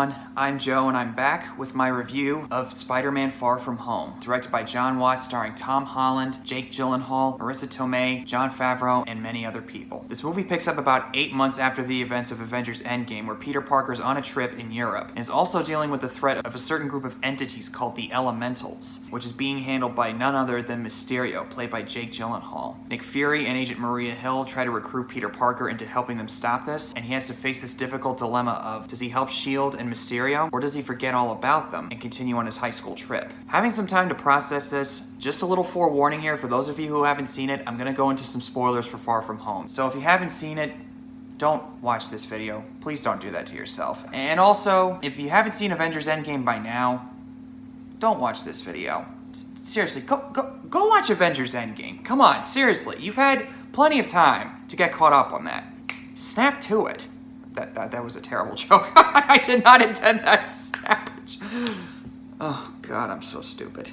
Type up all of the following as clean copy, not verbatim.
everyone, I'm Joe and I'm back with my review of Spider-Man Far From Home, directed by Jon Watts, starring Tom Holland, Jake Gyllenhaal, Marissa Tomei, Jon Favreau, and many other people. This movie picks up about 8 months after the events of Avengers Endgame, where Peter Parker's on a trip in Europe, and is also dealing with the threat of a certain group of entities called the Elementals, which is being handled by none other than Mysterio, played by Jake Gyllenhaal. Nick Fury and Agent Maria Hill try to recruit Peter Parker into helping them stop this, and he has to face this difficult dilemma of, does he help S.H.I.E.L.D. and Mysterio, or does he forget all about them and continue on his high school trip? Having some time to process this, just a little forewarning here for those of you who haven't seen it, I'm gonna go into some spoilers for Far From Home. So if you haven't seen it, don't watch this video. Please don't do that to yourself. And also, if you haven't seen Avengers Endgame by now, don't watch this video. Seriously, go watch Avengers Endgame. Come on, seriously. You've had plenty of time to get caught up on that. Snap to it. That was a terrible joke. I did not intend that savage. Oh God, I'm so stupid.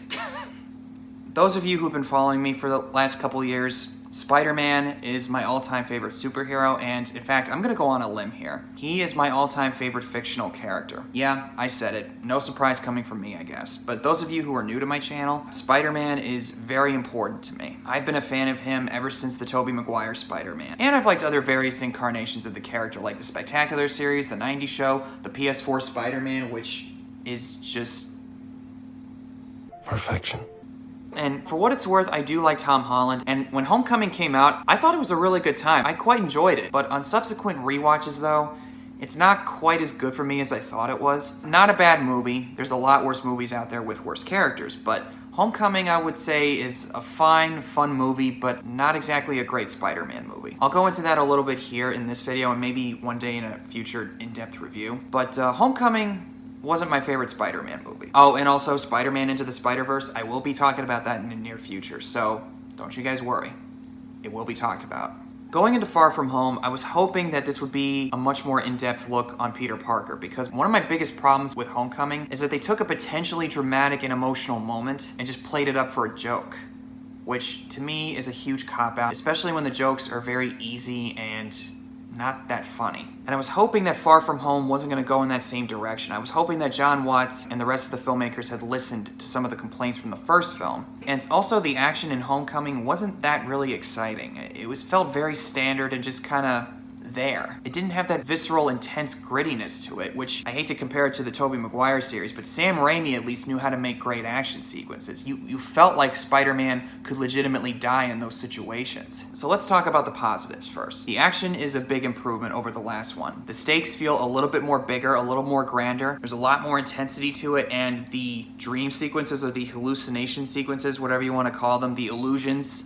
Those of you who've been following me for the last couple years, Spider-Man is my all-time favorite superhero, and in fact, I'm gonna go on a limb here. He is my all-time favorite fictional character. Yeah, I said it. No surprise coming from me, I guess. But those of you who are new to my channel, Spider-Man is very important to me. I've been a fan of him ever since the Tobey Maguire Spider-Man. And I've liked other various incarnations of the character, like the Spectacular series, the 90s show, the PS4 Spider-Man, which is just perfection. And for what it's worth, I do like Tom Holland, and when Homecoming came out, I thought it was a really good time. I quite enjoyed it, but on subsequent rewatches though, it's not quite as good for me as I thought it was. Not a bad movie. There's a lot worse movies out there with worse characters, but Homecoming, I would say, is a fine, fun movie, but not exactly a great Spider-Man movie. I'll go into that a little bit here in this video and maybe one day in a future in-depth review, but Homecoming wasn't my favorite Spider-Man movie. Oh, and also Spider-Man Into the Spider-Verse, I will be talking about that in the near future, so don't you guys worry. It will be talked about. Going into Far From Home, I was hoping that this would be a much more in-depth look on Peter Parker, because one of my biggest problems with Homecoming is that they took a potentially dramatic and emotional moment and just played it up for a joke, which to me is a huge cop-out, especially when the jokes are very easy and not that funny. And I was hoping that Far From Home wasn't gonna go in that same direction. I was hoping that Jon Watts and the rest of the filmmakers had listened to some of the complaints from the first film. And also the action in Homecoming wasn't that really exciting. It felt very standard and just kinda there. It didn't have that visceral, intense grittiness to it, which I hate to compare it to the Tobey Maguire series, but Sam Raimi at least knew how to make great action sequences. You felt like Spider-Man could legitimately die in those situations. So let's talk about the positives first. The action is a big improvement over the last one. The stakes feel a little bit more bigger, a little more grander. There's a lot more intensity to it, and the dream sequences or the hallucination sequences, whatever you want to call them, the illusions.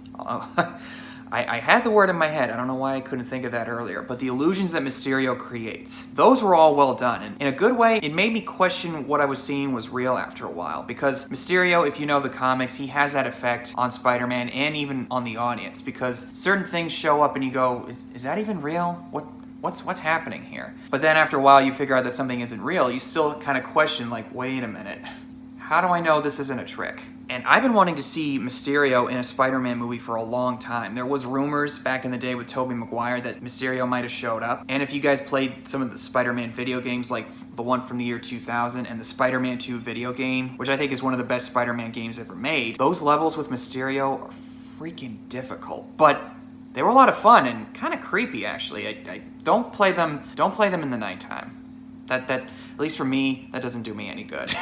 I had the word in my head, I don't know why I couldn't think of that earlier, but the illusions that Mysterio creates, those were all well done, and in a good way, it made me question what I was seeing was real after a while, because Mysterio, if you know the comics, he has that effect on Spider-Man and even on the audience, because certain things show up and you go, is that even real? What's happening here? But then after a while you figure out that something isn't real, you still kind of question, like, wait a minute, how do I know this isn't a trick? And I've been wanting to see Mysterio in a Spider-Man movie for a long time. There was rumors back in the day with Tobey Maguire that Mysterio might have showed up. And if you guys played some of the Spider-Man video games, like the one from the year 2000 and the Spider-Man 2 video game, which I think is one of the best Spider-Man games ever made, those levels with Mysterio are freaking difficult. But they were a lot of fun and kind of creepy, actually. I don't play them in the nighttime. That at least for me, that doesn't do me any good.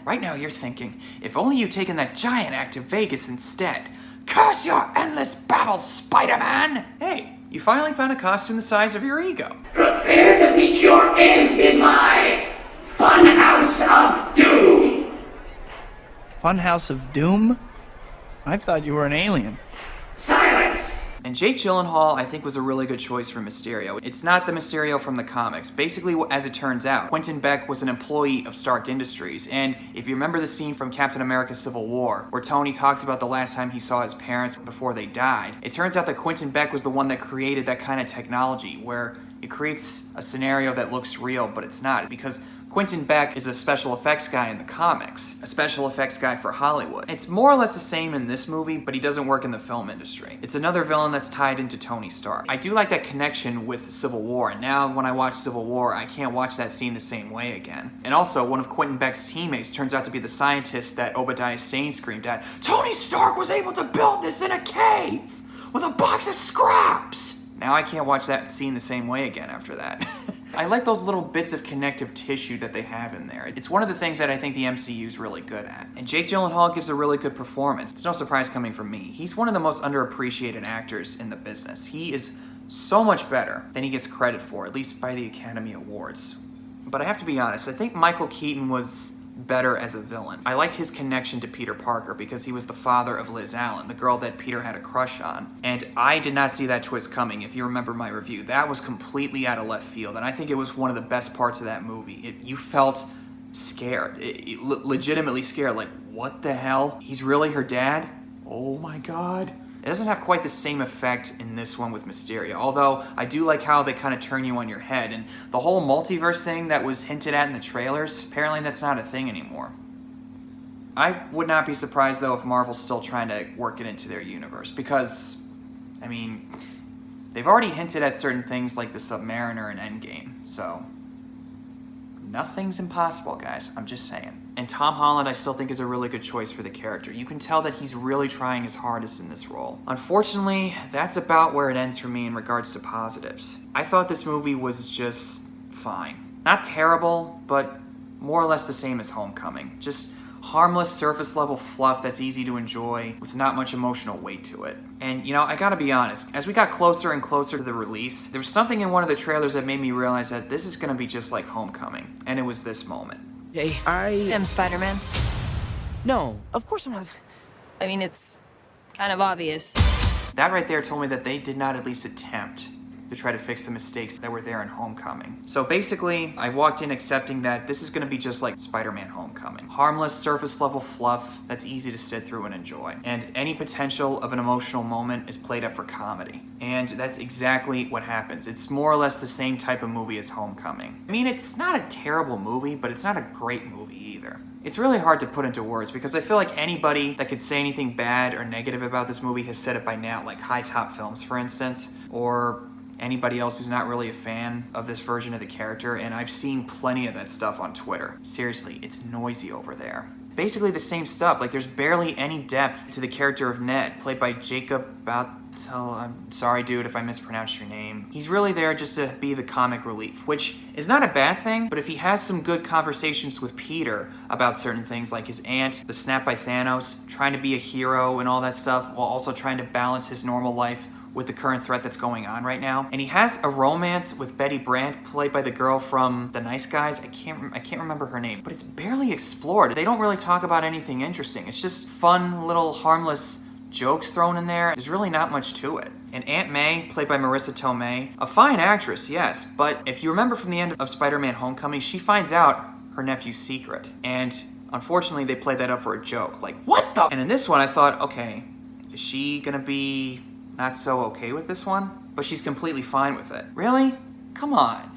Right now you're thinking, if only you'd taken that giant act to Vegas instead. Curse your endless babble, Spider-Man! Hey, you finally found a costume the size of your ego. Prepare to meet your end in my Funhouse of Doom! Funhouse of Doom? I thought you were an alien. Silence! And Jake Gyllenhaal, I think, was a really good choice for Mysterio. It's not the Mysterio from the comics. Basically, as it turns out, Quentin Beck was an employee of Stark Industries, and if you remember the scene from Captain America Civil War, where Tony talks about the last time he saw his parents before they died, it turns out that Quentin Beck was the one that created that kind of technology, where it creates a scenario that looks real, but it's not, because Quentin Beck is a special effects guy in the comics, a special effects guy for Hollywood. It's more or less the same in this movie, but he doesn't work in the film industry. It's another villain that's tied into Tony Stark. I do like that connection with Civil War, and now when I watch Civil War, I can't watch that scene the same way again. And also, one of Quentin Beck's teammates turns out to be the scientist that Obadiah Stane screamed at. Tony Stark was able to build this in a cave with a box of scraps! Now I can't watch that scene the same way again after that. I like those little bits of connective tissue that they have in there. It's one of the things that I think the MCU is really good at. And Jake Gyllenhaal gives a really good performance. It's no surprise coming from me. He's one of the most underappreciated actors in the business. He is so much better than he gets credit for, at least by the Academy Awards. But I have to be honest, I think Michael Keaton was better as a villain. I liked his connection to Peter Parker because he was the father of Liz Allen, the girl that Peter had a crush on. And I did not see that twist coming, if you remember my review. That was completely out of left field, and I think it was one of the best parts of that movie. You felt scared, legitimately scared, like, what the hell? He's really her dad? Oh my god. It doesn't have quite the same effect in this one with Mysterio, although I do like how they kind of turn you on your head, and the whole multiverse thing that was hinted at in the trailers, apparently that's not a thing anymore. I would not be surprised, though, if Marvel's still trying to work it into their universe, because, I mean, they've already hinted at certain things like the Submariner and Endgame, so nothing's impossible, guys. I'm just saying. And Tom Holland, I still think, is a really good choice for the character. You can tell that he's really trying his hardest in this role. Unfortunately, that's about where it ends for me in regards to positives. I thought this movie was just fine. Not terrible, but more or less the same as Homecoming. Just harmless, surface-level fluff that's easy to enjoy with not much emotional weight to it. And, you know, I gotta be honest, as we got closer and closer to the release, there was something in one of the trailers that made me realize that this is gonna be just like Homecoming. And it was this moment. Hey, I'm Spider-Man. No, of course I'm not. I mean, it's kind of obvious. That right there told me that they did not at least attempt to try to fix the mistakes that were there in Homecoming. So basically, I walked in accepting that this is gonna be just like Spider-Man Homecoming. Harmless, surface-level fluff that's easy to sit through and enjoy. And any potential of an emotional moment is played up for comedy. And that's exactly what happens. It's more or less the same type of movie as Homecoming. I mean, it's not a terrible movie, but it's not a great movie either. It's really hard to put into words because I feel like anybody that could say anything bad or negative about this movie has said it by now, like High Top Films, for instance, or anybody else who's not really a fan of this version of the character, and I've seen plenty of that stuff on Twitter. Seriously, it's noisy over there. It's basically the same stuff. Like, there's barely any depth to the character of Ned, played by Jacob Batal. I'm sorry, dude, if I mispronounced your name. He's really there just to be the comic relief, which is not a bad thing, but if he has some good conversations with Peter about certain things like his aunt, the snap by Thanos, trying to be a hero and all that stuff, while also trying to balance his normal life with the current threat that's going on right now. And he has a romance with Betty Brant, played by the girl from The Nice Guys. I can't remember her name, but it's barely explored. They don't really talk about anything interesting. It's just fun little harmless jokes thrown in there. There's really not much to it. And Aunt May, played by Marissa Tomei, a fine actress, yes, but if you remember from the end of Spider-Man Homecoming, she finds out her nephew's secret. And unfortunately, they played that up for a joke. Like, what the? And in this one, I thought, okay, is she gonna be not so okay with this one? But she's completely fine with it. Really? Come on.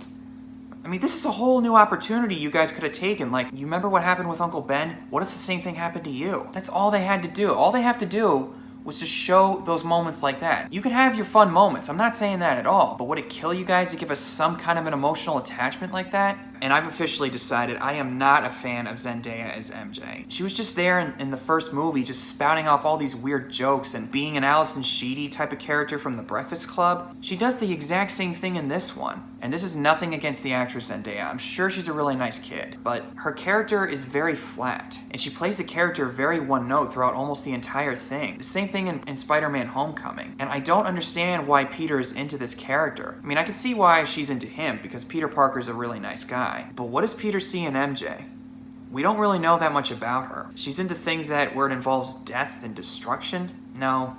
I mean, this is a whole new opportunity you guys could have taken. Like, you remember what happened with Uncle Ben? What if the same thing happened to you? That's all they had to do. All they have to do was just show those moments like that. You can have your fun moments. I'm not saying that at all. But would it kill you guys to give us some kind of an emotional attachment like that? And I've officially decided I am not a fan of Zendaya as MJ. She was just there in the first movie, just spouting off all these weird jokes and being an Allison Sheedy type of character from The Breakfast Club. She does the exact same thing in this one. And this is nothing against the actress Zendaya. I'm sure she's a really nice kid, but her character is very flat. And she plays the character very one note throughout almost the entire thing. The same thing in Spider-Man Homecoming. And I don't understand why Peter is into this character. I mean, I can see why she's into him, because Peter Parker's a really nice guy. But what does Peter see in MJ? We don't really know that much about her. She's into things where it involves death and destruction. No.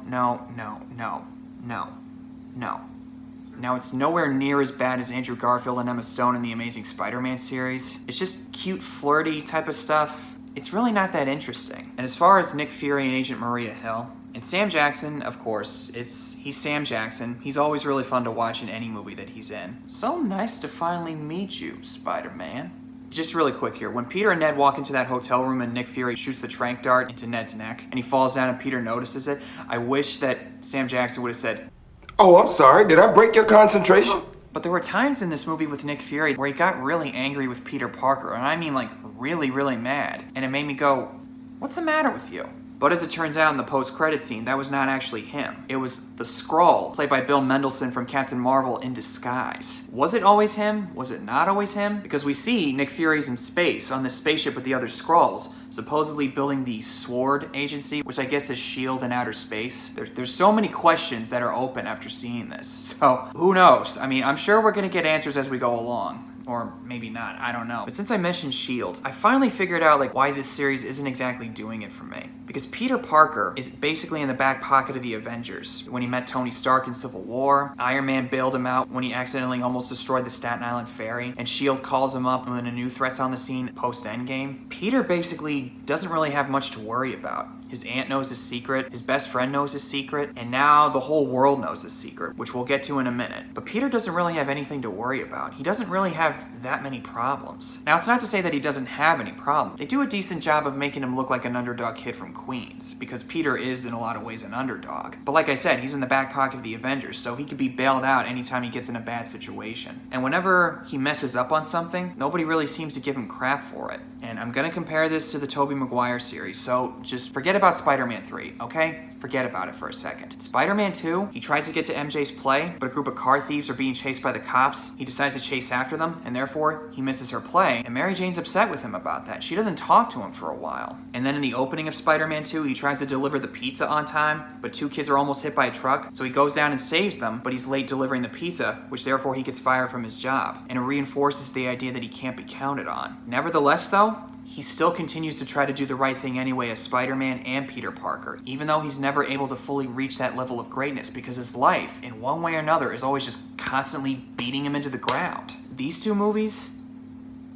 Now, it's nowhere near as bad as Andrew Garfield and Emma Stone in the Amazing Spider-Man series. It's just cute, flirty type of stuff. It's really not that interesting. And as far as Nick Fury and Agent Maria Hill, and Sam Jackson, of course, he's Sam Jackson. He's always really fun to watch in any movie that he's in. So nice to finally meet you, Spider-Man. Just really quick here, when Peter and Ned walk into that hotel room and Nick Fury shoots the tranq dart into Ned's neck and he falls down and Peter notices it, I wish that Sam Jackson would have said, "Oh, I'm sorry. Did I break your concentration?" But there were times in this movie with Nick Fury where he got really angry with Peter Parker, and I mean like really, really mad. And it made me go, what's the matter with you? But as it turns out in the post-credit scene, that was not actually him. It was the Skrull, played by Bill Mendelsohn from Captain Marvel, in disguise. Was it always him? Was it not always him? Because we see Nick Fury's in space on this spaceship with the other Skrulls, supposedly building the SWORD agency, which I guess is S.H.I.E.L.D. in outer space. There's so many questions that are open after seeing this. So, who knows? I mean, I'm sure we're gonna get answers as we go along. Or maybe not, I don't know. But since I mentioned S.H.I.E.L.D., I finally figured out like why this series isn't exactly doing it for me. Because Peter Parker is basically in the back pocket of the Avengers. When he met Tony Stark in Civil War, Iron Man bailed him out when he accidentally almost destroyed the Staten Island ferry, and S.H.I.E.L.D. calls him up when a new threat's on the scene post-Endgame. Peter basically doesn't really have much to worry about. His aunt knows his secret, his best friend knows his secret, and now the whole world knows his secret, which we'll get to in a minute. But Peter doesn't really have anything to worry about. He doesn't really have that many problems. Now, it's not to say that he doesn't have any problems. They do a decent job of making him look like an underdog kid from Queens, because Peter is in a lot of ways an underdog. But like I said, he's in the back pocket of the Avengers, so he could be bailed out anytime he gets in a bad situation. And whenever he messes up on something, nobody really seems to give him crap for it. And I'm gonna compare this to the Tobey Maguire series, so just forget about Spider-Man 3, okay? Forget about it for a second. Spider-Man 2, he tries to get to MJ's play, but a group of car thieves are being chased by the cops. He decides to chase after them, and therefore, he misses her play, and Mary Jane's upset with him about that. She doesn't talk to him for a while. And then in the opening of Spider-Man 2, he tries to deliver the pizza on time, but two kids are almost hit by a truck, so he goes down and saves them, but he's late delivering the pizza, which therefore he gets fired from his job. And it reinforces the idea that he can't be counted on. Nevertheless, though, he still continues to try to do the right thing anyway as Spider-Man and Peter Parker, even though he's never able to fully reach that level of greatness because his life, in one way or another, is always just constantly beating him into the ground. These two movies,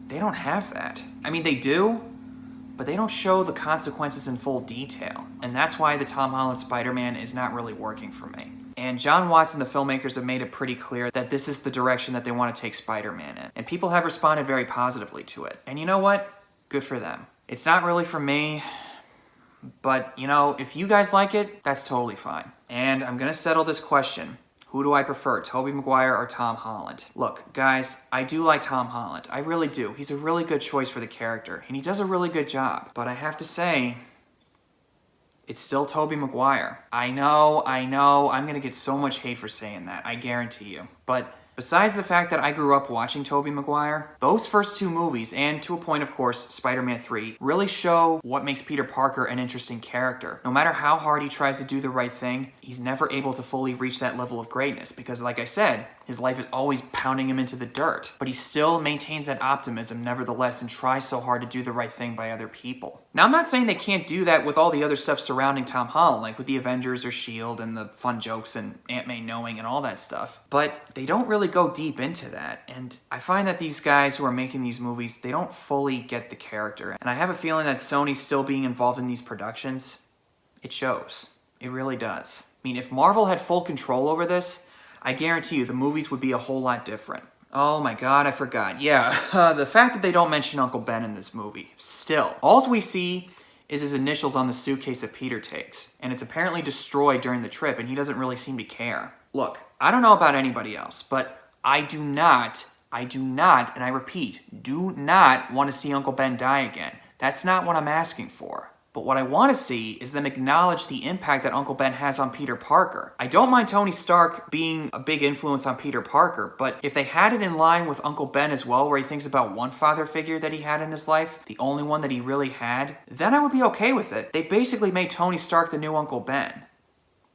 they don't have that. I mean, they do, but they don't show the consequences in full detail. And that's why the Tom Holland Spider-Man is not really working for me. And John Watts and the filmmakers have made it pretty clear that this is the direction that they want to take Spider-Man in. And people have responded very positively to it. And you know what? Good for them. It's not really for me, but you know, if you guys like it, that's totally fine. And I'm gonna settle this question. Who do I prefer, Tobey Maguire or Tom Holland? Look, guys, I do like Tom Holland. I really do. He's a really good choice for the character, and he does a really good job. But I have to say, it's still Tobey Maguire. I know, I'm gonna get so much hate for saying that, I guarantee you. But besides the fact that I grew up watching Tobey Maguire, those first two movies, and to a point of course, Spider-Man 3, really show what makes Peter Parker an interesting character. No matter how hard he tries to do the right thing, he's never able to fully reach that level of greatness because like I said, his life is always pounding him into the dirt. But he still maintains that optimism nevertheless and tries so hard to do the right thing by other people. Now I'm not saying they can't do that with all the other stuff surrounding Tom Holland, like with the Avengers or S.H.I.E.L.D. and the fun jokes and Aunt May knowing and all that stuff. But they don't really go deep into that. And I find that these guys who are making these movies, they don't fully get the character. And I have a feeling that Sony still being involved in these productions, it shows. It really does. I mean, if Marvel had full control over this, I guarantee you the movies would be a whole lot different. Oh my god, I forgot. Yeah, the fact that they don't mention Uncle Ben in this movie. Still, all we see is his initials on the suitcase that Peter takes, and it's apparently destroyed during the trip, and he doesn't really seem to care. Look, I don't know about anybody else, but I do not, and I repeat, do not want to see Uncle Ben die again. That's not what I'm asking for. But what I want to see is them acknowledge the impact that Uncle Ben has on Peter Parker. I don't mind Tony Stark being a big influence on Peter Parker, but if they had it in line with Uncle Ben as well, where he thinks about one father figure that he had in his life, the only one that he really had, then I would be okay with it. They basically made Tony Stark the new Uncle Ben.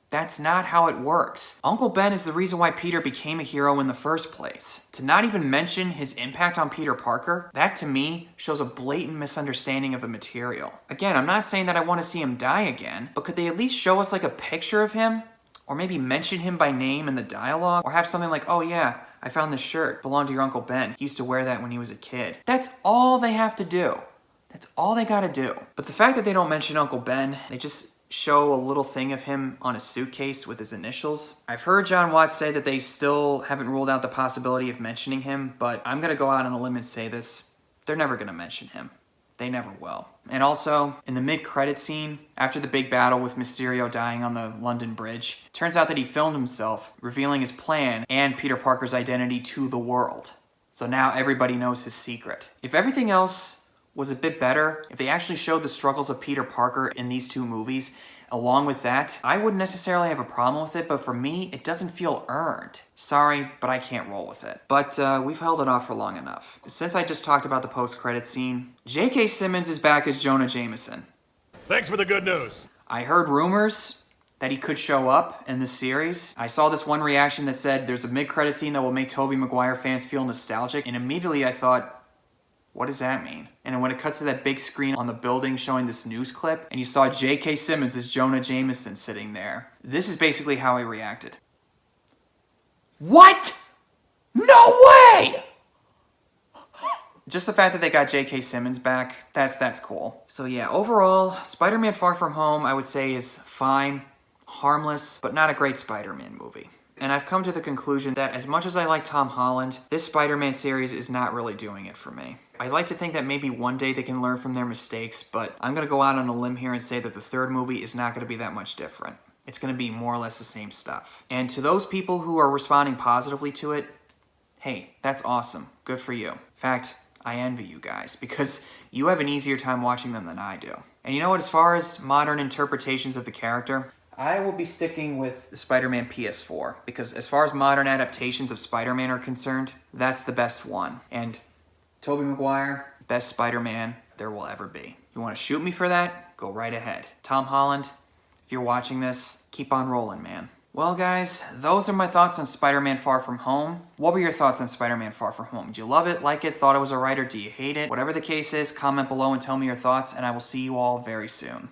That's not how it works. Uncle Ben is the reason why Peter became a hero in the first place. To not even mention his impact on Peter Parker, that to me shows a blatant misunderstanding of the material. Again, I'm not saying that I want to see him die again, but could they at least show us like a picture of him? Or maybe mention him by name in the dialogue? Or have something like, oh yeah, I found this shirt, belonged to your Uncle Ben. He used to wear that when he was a kid. That's all they have to do. That's all they gotta do. But the fact that they don't mention Uncle Ben, they just show a little thing of him on a suitcase with his initials. I've heard John Watts say that they still haven't ruled out the possibility of mentioning him, but I'm gonna go out on a limb and say this. they're never gonna mention him. They never will. And also, in the mid-credit scene, after the big battle with Mysterio dying on the London Bridge, turns out that he filmed himself revealing his plan and Peter Parker's identity to the world. So now everybody knows his secret. If everything else was a bit better, if they actually showed the struggles of Peter Parker in these two movies, along with that, I wouldn't necessarily have a problem with it, but for me, it doesn't feel earned. Sorry, but I can't roll with it. But we've held it off for long enough. Since I just talked about the post-credit scene, J.K. Simmons is back as Jonah Jameson. Thanks for the good news. I heard rumors that he could show up in this series. I saw this one reaction that said there's a mid-credit scene that will make Tobey Maguire fans feel nostalgic, and immediately I thought, what does that mean? And when it cuts to that big screen on the building showing this news clip, and you saw J.K. Simmons as Jonah Jameson sitting there, this is basically how I reacted. What? No way! Just the fact that they got J.K. Simmons back, that's cool. So yeah, overall, Spider-Man Far From Home, I would say, is fine, harmless, but not a great Spider-Man movie. And I've come to the conclusion that as much as I like Tom Holland, this Spider-Man series is not really doing it for me. I like to think that maybe one day they can learn from their mistakes, but I'm gonna go out on a limb here and say that the third movie is not gonna be that much different. It's gonna be more or less the same stuff. And to those people who are responding positively to it, hey, that's awesome. Good for you. In fact, I envy you guys, because you have an easier time watching them than I do. And you know what, as far as modern interpretations of the character, I will be sticking with the Spider-Man PS4, because as far as modern adaptations of Spider-Man are concerned, that's the best one. And Tobey Maguire, best Spider-Man there will ever be. You want to shoot me for that? Go right ahead. Tom Holland, if you're watching this, keep on rolling, man. Well, guys, those are my thoughts on Spider-Man Far From Home. What were your thoughts on Spider-Man Far From Home? Do you love it, like it, thought it was alright, or do you hate it? Whatever the case is, comment below and tell me your thoughts, and I will see you all very soon.